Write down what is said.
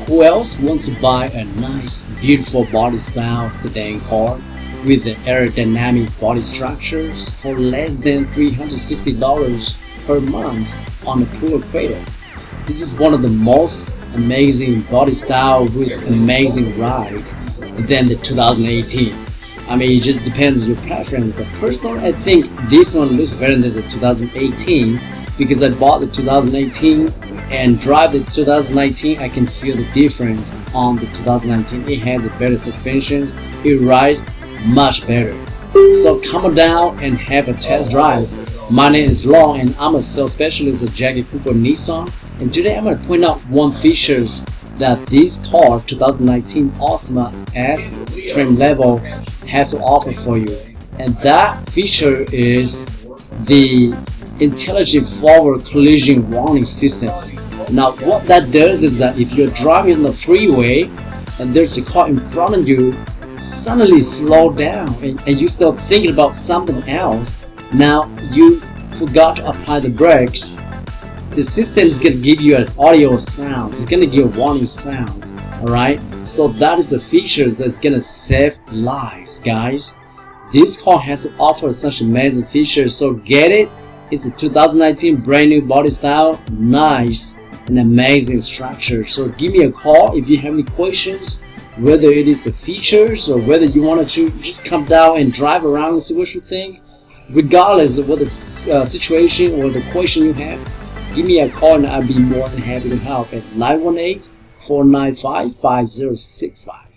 Who else wants to buy a nice, beautiful body style sedan car with the aerodynamic body structures for less than $360 per month on a pool equator? This is one of the most amazing body style with amazing ride than the 2018. I mean, it just depends on your preference, but personally I think this one looks better than the 2018 because I bought the 2018 and drive the 2019. I can feel the difference on the 2019. It has a better suspensions, it rides much better. So come on down and have a test drive. My name is Long and I'm a sales specialist at Jackie Cooper Nissan, and today I'm going to point out one features that this car 2019 Altima S trim level has to offer for you, and that feature is the intelligent forward collision warning systems. Now what that does is that if you're driving on the freeway and there's a car in front of you, suddenly slow down and you start thinking about something else. Now you forgot to apply the brakes. The system is going to give you an audio sound. It's going to give you warning sounds. Alright, so that is a feature that's going to save lives, guys. This car has to offer such amazing features, so get it. It's a 2019 brand new body style, nice and amazing structure. So give me a call if you have any questions, whether it is the features or whether you wanted to just come down and drive around and see what you think. Regardless of what the situation or the question you have, give me a call and I'll be more than happy to help at 918-495-5065.